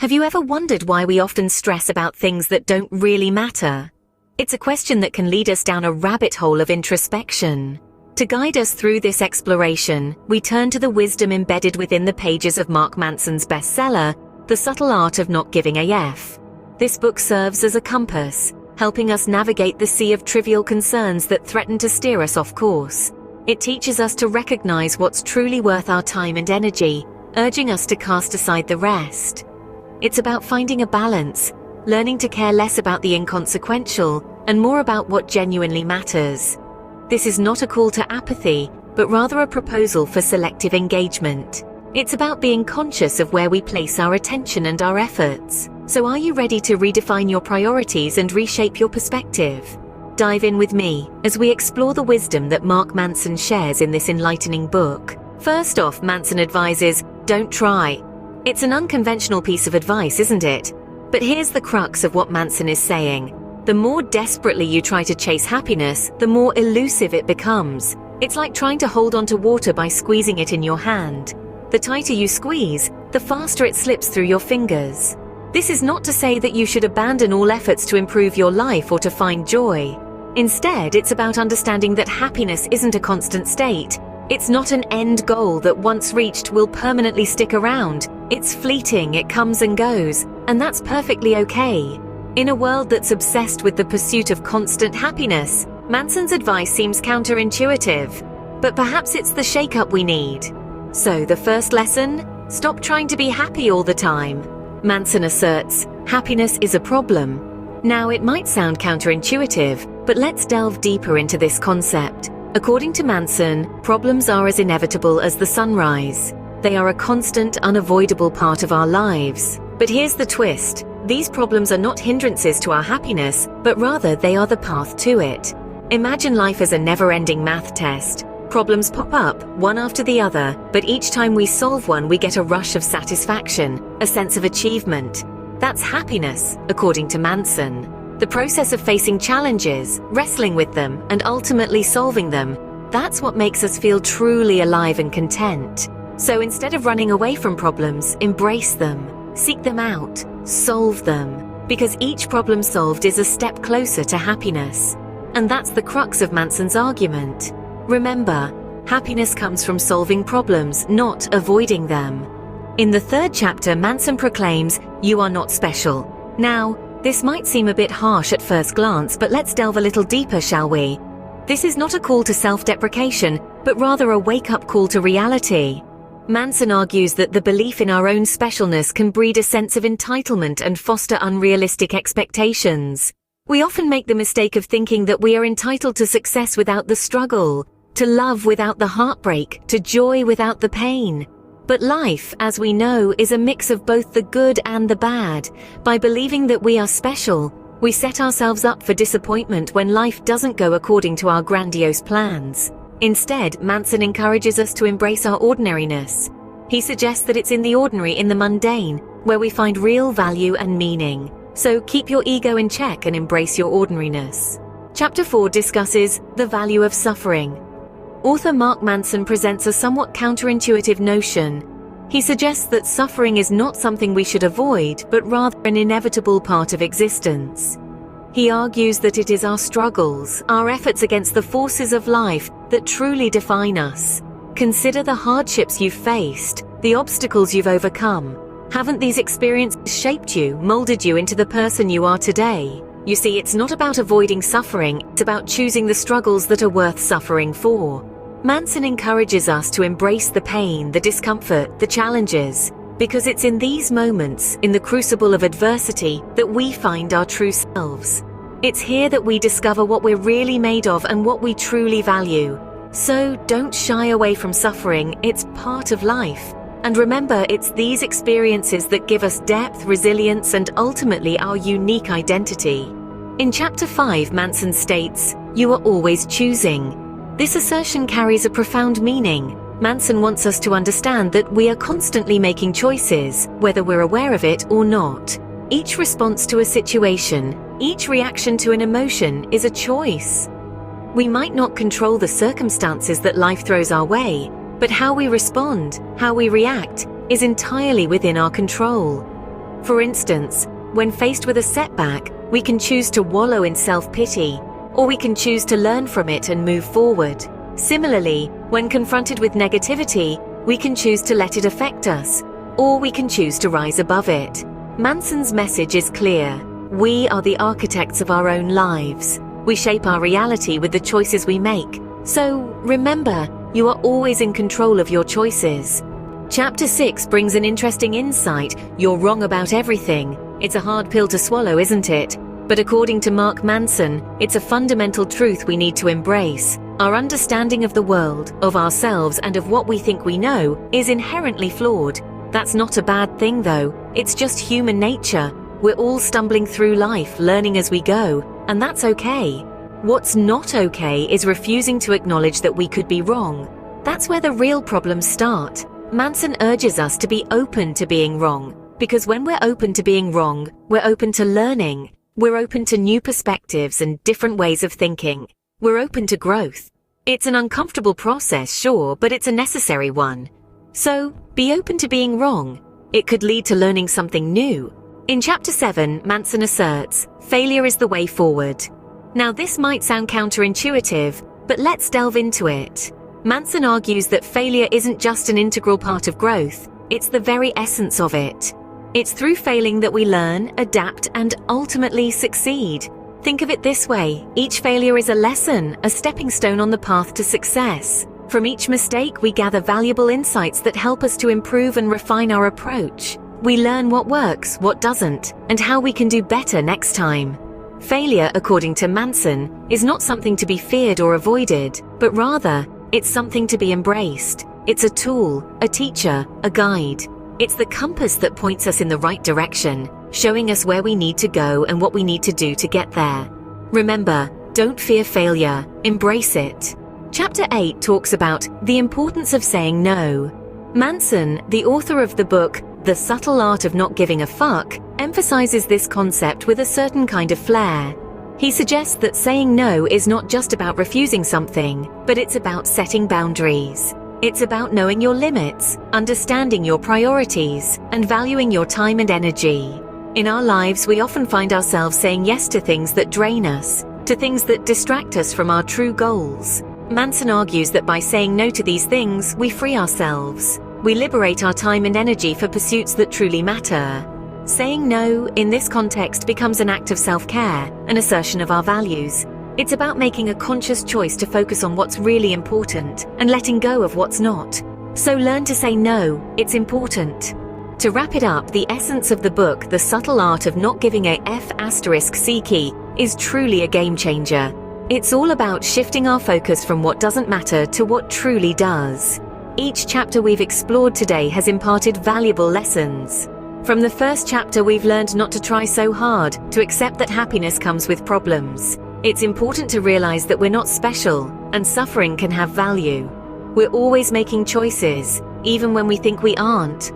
Have you ever wondered why we often stress about things that don't really matter? It's a question that can lead us down a rabbit hole of introspection. To guide us through this exploration, we turn to the wisdom embedded within the pages of Mark Manson's bestseller, The Subtle Art of Not Giving a F. This book serves as a compass, helping us navigate the sea of trivial concerns that threaten to steer us off course. It teaches us to recognize what's truly worth our time and energy, urging us to cast aside the rest. It's about finding a balance, learning to care less about the inconsequential and more about what genuinely matters. This is not a call to apathy, but rather a proposal for selective engagement. It's about being conscious of where we place our attention and our efforts. So are you ready to redefine your priorities and reshape your perspective? Dive in with me as we explore the wisdom that Mark Manson shares in this enlightening book. First off, Manson advises, don't try. It's an unconventional piece of advice, isn't it? But here's the crux of what Manson is saying. The more desperately you try to chase happiness, the more elusive it becomes. It's like trying to hold onto water by squeezing it in your hand. The tighter you squeeze, the faster it slips through your fingers. This is not to say that you should abandon all efforts to improve your life or to find joy. Instead, it's about understanding that happiness isn't a constant state. It's not an end goal that once reached will permanently stick around. It's fleeting, it comes and goes, and that's perfectly okay. In a world that's obsessed with the pursuit of constant happiness, Manson's advice seems counterintuitive, but perhaps it's the shakeup we need. So the first lesson? Stop trying to be happy all the time. Manson asserts, happiness is a problem. Now it might sound counterintuitive, but let's delve deeper into this concept. According to Manson, problems are as inevitable as the sunrise. They are a constant, unavoidable part of our lives. But here's the twist. These problems are not hindrances to our happiness, but rather they are the path to it. Imagine life as a never-ending math test. Problems pop up, one after the other, but each time we solve one, we get a rush of satisfaction, a sense of achievement. That's happiness, according to Manson. The process of facing challenges, wrestling with them, and ultimately solving them, that's what makes us feel truly alive and content. So instead of running away from problems, embrace them, seek them out, solve them, because each problem solved is a step closer to happiness. And that's the crux of Manson's argument. Remember, happiness comes from solving problems, not avoiding them. In the third chapter, Manson proclaims, you are not special. Now, this might seem a bit harsh at first glance, but let's delve a little deeper, shall we? This is not a call to self-deprecation, but rather a wake-up call to reality. Manson argues that the belief in our own specialness can breed a sense of entitlement and foster unrealistic expectations. We often make the mistake of thinking that we are entitled to success without the struggle, to love without the heartbreak, to joy without the pain. But life, as we know, is a mix of both the good and the bad. By believing that we are special, we set ourselves up for disappointment when life doesn't go according to our grandiose plans. Instead, Manson encourages us to embrace our ordinariness. He suggests that it's in the ordinary, in the mundane, where we find real value and meaning. So keep your ego in check and embrace your ordinariness. Chapter 4 discusses the value of suffering. Author Mark Manson presents a somewhat counterintuitive notion. He suggests that suffering is not something we should avoid, but rather an inevitable part of existence. He argues that it is our struggles, our efforts against the forces of life, that truly define us. Consider the hardships you've faced, the obstacles you've overcome. Haven't these experiences shaped you, molded you into the person you are today? You see, it's not about avoiding suffering, it's about choosing the struggles that are worth suffering for. Manson encourages us to embrace the pain, the discomfort, the challenges, because it's in these moments, in the crucible of adversity, that we find our true selves. It's here that we discover what we're really made of and what we truly value. So don't shy away from suffering, it's part of life. And remember, it's these experiences that give us depth, resilience, and ultimately our unique identity. In Chapter 5, Manson states, you are always choosing. This assertion carries a profound meaning. Manson wants us to understand that we are constantly making choices, whether we're aware of it or not. Each response to a situation, each reaction to an emotion is a choice. We might not control the circumstances that life throws our way, but how we respond, how we react, is entirely within our control. For instance, when faced with a setback, we can choose to wallow in self-pity, or we can choose to learn from it and move forward. Similarly, when confronted with negativity, we can choose to let it affect us, or we can choose to rise above it. Manson's message is clear. We are the architects of our own lives. We shape our reality with the choices we make. So, remember, you are always in control of your choices. Chapter 6 brings an interesting insight. You're wrong about everything. It's a hard pill to swallow, isn't it? But according to Mark Manson, it's a fundamental truth we need to embrace. Our understanding of the world, of ourselves, and of what we think we know is inherently flawed. That's not a bad thing, though. It's just human nature. We're all stumbling through life, learning as we go, and that's okay. What's not okay is refusing to acknowledge that we could be wrong. That's where the real problems start. Manson urges us to be open to being wrong, because when we're open to being wrong, we're open to learning. We're open to new perspectives and different ways of thinking. We're open to growth. It's an uncomfortable process, sure, but it's a necessary one. So, be open to being wrong. It could lead to learning something new. In Chapter 7, Manson asserts, failure is the way forward. Now, this might sound counterintuitive, but let's delve into it. Manson argues that failure isn't just an integral part of growth, it's the very essence of it. It's through failing that we learn, adapt, and ultimately succeed. Think of it this way, each failure is a lesson, a stepping stone on the path to success. From each mistake, we gather valuable insights that help us to improve and refine our approach. We learn what works, what doesn't, and how we can do better next time. Failure, according to Manson, is not something to be feared or avoided, but rather, it's something to be embraced. It's a tool, a teacher, a guide. It's the compass that points us in the right direction, showing us where we need to go and what we need to do to get there. Remember, don't fear failure, embrace it. Chapter 8 talks about the importance of saying no. Manson, the author of the book, The Subtle Art of Not Giving a Fuck, emphasizes this concept with a certain kind of flair. He suggests that saying no is not just about refusing something, but it's about setting boundaries. It's about knowing your limits, understanding your priorities, and valuing your time and energy. In our lives, we often find ourselves saying yes to things that drain us, to things that distract us from our true goals. Manson argues that by saying no to these things, we free ourselves. We liberate our time and energy for pursuits that truly matter. Saying no, in this context, becomes an act of self-care, an assertion of our values. It's about making a conscious choice to focus on what's really important and letting go of what's not. So learn to say no, it's important. To wrap it up, the essence of the book, The Subtle Art of Not Giving a F*** key, is truly a game changer. It's all about shifting our focus from what doesn't matter to what truly does. Each chapter we've explored today has imparted valuable lessons. From the first chapter, we've learned not to try so hard, to accept that happiness comes with problems. It's important to realize that we're not special, and suffering can have value. We're always making choices, even when we think we aren't.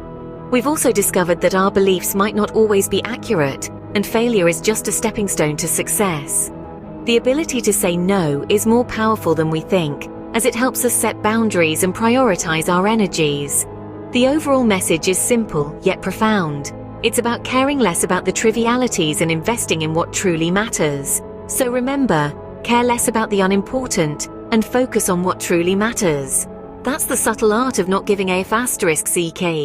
We've also discovered that our beliefs might not always be accurate, and failure is just a stepping stone to success. The ability to say no is more powerful than we think, as it helps us set boundaries and prioritize our energies. The overall message is simple, yet profound. It's about caring less about the trivialities and investing in what truly matters. So remember, care less about the unimportant and focus on what truly matters. That's the subtle art of not giving a F*** key.